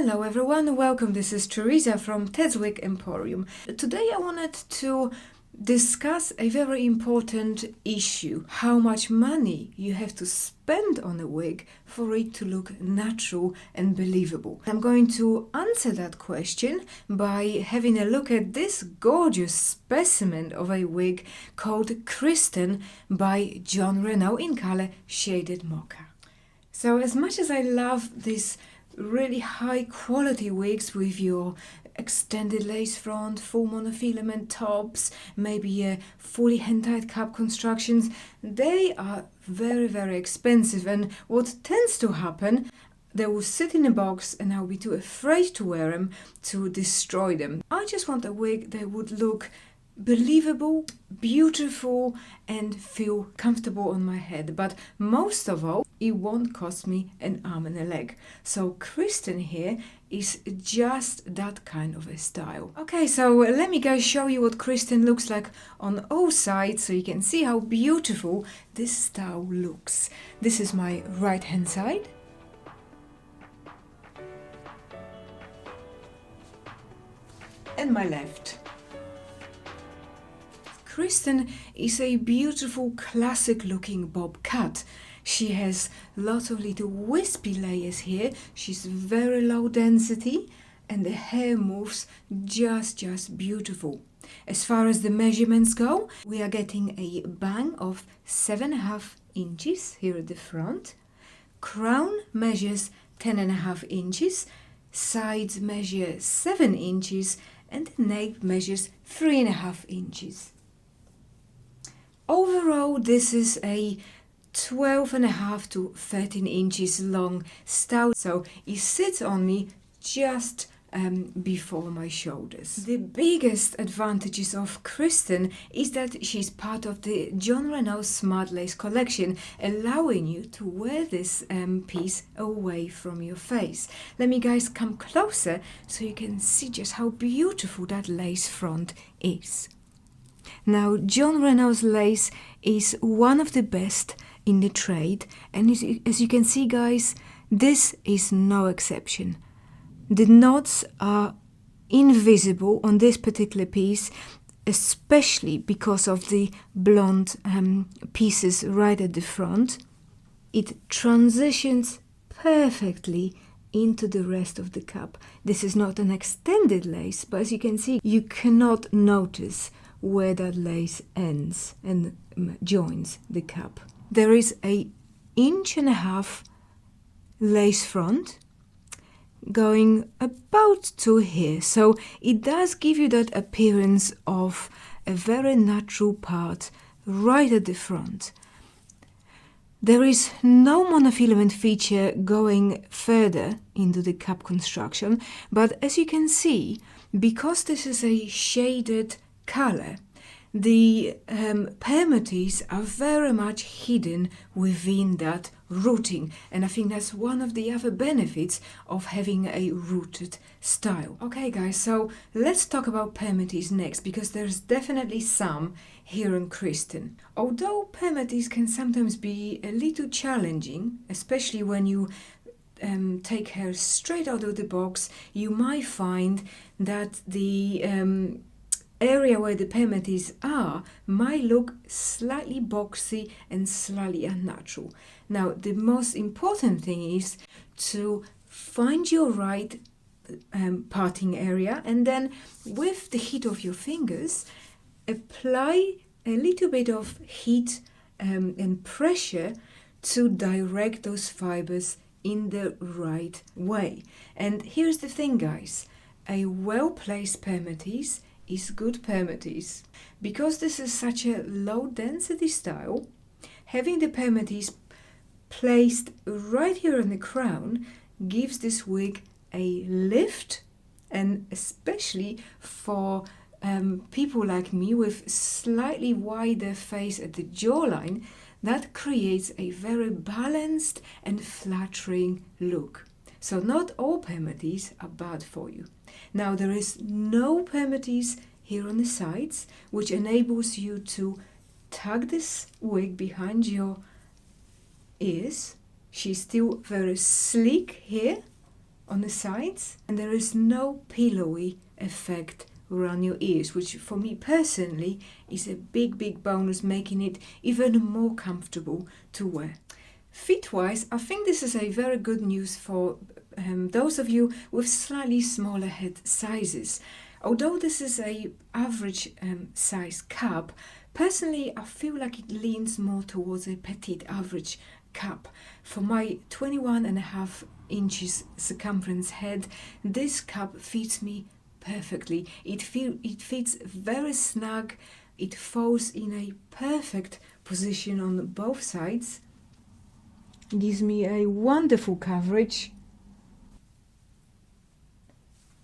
Hello everyone, welcome. This is Teresa from Ted's Wig Emporium. Today I wanted to discuss a very important issue. How much money you have to spend on a wig for it to look natural and believable. I'm going to answer that question by having a look at this gorgeous specimen of a wig called Kristen by Jon Renau in color Shaded Mocha. So as much as I love this really high quality wigs with your extended lace front, full monofilament tops, maybe a fully hand-tied cap constructions, they are very expensive, and what tends to happen, they will sit in a box and I'll be too afraid to wear them to destroy them. I just want a wig that would look believable, beautiful and feel comfortable on my head, but most of all it won't cost me an arm and a leg. So Kristen here is just that kind of a style. Okay, so let me guys show you what Kristen looks like on all sides so you can see how beautiful this style looks. This is my right hand side. And my left. Kristen is a beautiful classic looking bob cut. She has lots of little wispy layers here. She's very low density and the hair moves just beautiful. As far as the measurements go, we are getting a bang of 7.5 inches here at the front. Crown measures 10.5 inches, sides measure 7 inches and the nape measures 3.5 inches. Overall, this is a 12.5 to 13 inches long style, so it sits on me just before my shoulders. The biggest advantages of Kristen is that she's part of the Jon Renau Smart Lace collection, allowing you to wear this piece away from your face. Let me guys come closer so you can see just how beautiful that lace front is. Now, Jon Renau's lace is one of the best in the trade, and as you can see guys, this is no exception. The knots are invisible on this particular piece, especially because of the blonde pieces right at the front. It transitions perfectly into the rest of the cap. This is not an extended lace, but as you can see, you cannot notice where that lace ends and joins the cap. There is an 1.5 inch lace front going about to here, so it does give you that appearance of a very natural part right at the front. There is no monofilament feature going further into the cap construction, but as you can see, because this is a shaded color, the permatease are very much hidden within that rooting, and I think that's one of the other benefits of having a rooted style. Okay guys, so let's talk about permatease next, because there's definitely some here on Kristen. Although permatease can sometimes be a little challenging, especially when you take hair straight out of the box, you might find that the area where the permatease are might look slightly boxy and slightly unnatural. Now, the most important thing is to find your right parting area, and then with the heat of your fingers, apply a little bit of heat and pressure to direct those fibers in the right way. And here's the thing guys, a well-placed permatease is good permatease. Because this is such a low density style, having the permatease placed right here on the crown gives this wig a lift, and especially for people like me with slightly wider face at the jawline, that creates a very balanced and flattering look. So not all permatease are bad for you. Now, there is no permatease here on the sides, which enables you to tuck this wig behind your ears. She's still very sleek here, on the sides, and there is no pillowy effect around your ears, which for me personally is a big bonus, making it even more comfortable to wear. Fit wise, I think this is a very good news for those of you with slightly smaller head sizes. Although this is a average size cap, personally I feel like it leans more towards a petite average cap. For my 21.5 inches circumference head, this cap fits me perfectly. It fits very snug, it falls in a perfect position on both sides, gives me a wonderful coverage.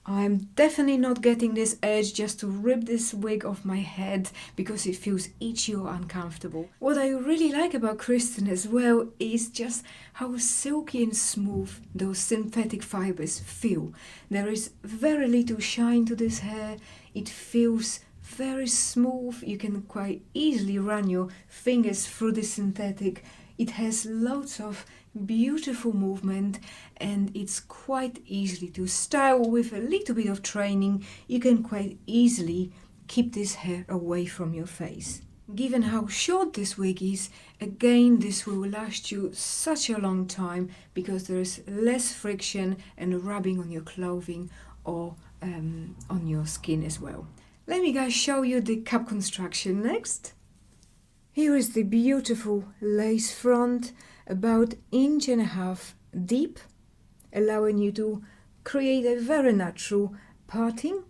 I'm definitely not getting this urge just to rip this wig off my head because it feels itchy or uncomfortable. What I really like about Kristen as well is just how silky and smooth those synthetic fibers feel. There is very little shine to this hair. It feels very smooth. You can quite easily run your fingers through the synthetic. It has lots of beautiful movement and it's quite easy to style. With a little bit of training, you can quite easily keep this hair away from your face. Given how short this wig is, again, this will last you such a long time because there is less friction and rubbing on your clothing or on your skin as well. Let me guys show you the cap construction next. Here is the beautiful lace front, about 1.5 inches deep, allowing you to create a very natural parting.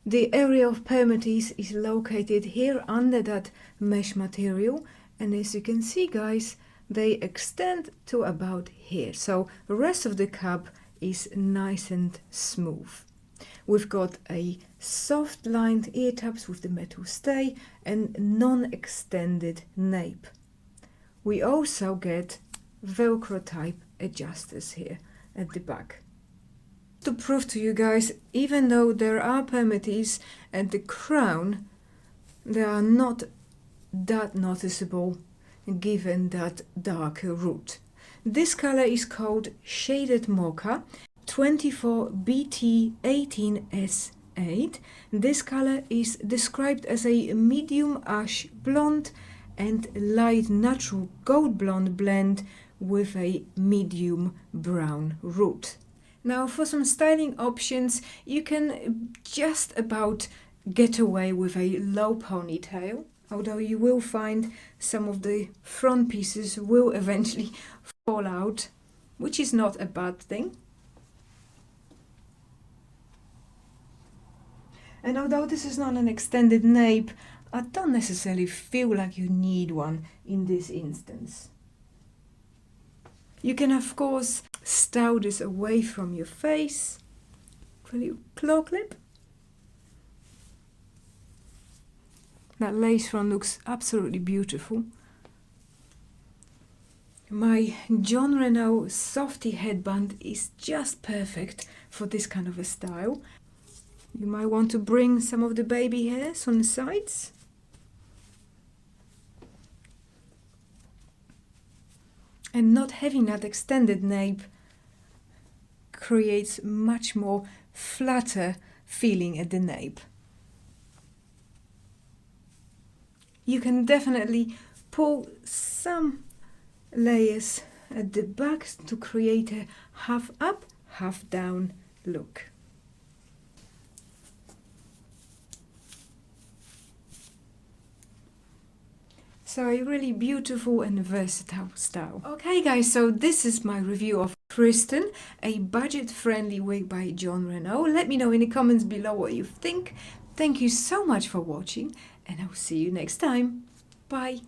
The area of permatease is located here under that mesh material, and as you can see guys, they extend to about here, so the rest of the cap is nice and smooth. We've got a soft lined ear tabs with the metal stay and non-extended nape. We also get Velcro type adjusters here at the back. To prove to you guys, even though there are permatease at the crown, they are not that noticeable given that darker root. This color is called Shaded Mocha 24BT18S8. This color is described as a medium ash blonde and light natural gold blonde blend with a medium brown root. Now for some styling options, you can just about get away with a low ponytail, although you will find some of the front pieces will eventually fall out, which is not a bad thing. And although this is not an extended nape, I don't necessarily feel like you need one in this instance. You can of course style this away from your face with a little claw clip. That lace front looks absolutely beautiful. My Jon Renau Softy headband is just perfect for this kind of a style. You might want to bring some of the baby hairs on the sides. And not having that extended nape creates much more flatter feeling at the nape. You can definitely pull some layers at the back to create a half up, half down look. So a really beautiful and versatile style. Okay guys, so this is my review of Kristen, a budget-friendly wig by Jon Renau. Let me know in the comments below what you think. Thank you so much for watching and I'll see you next time. Bye!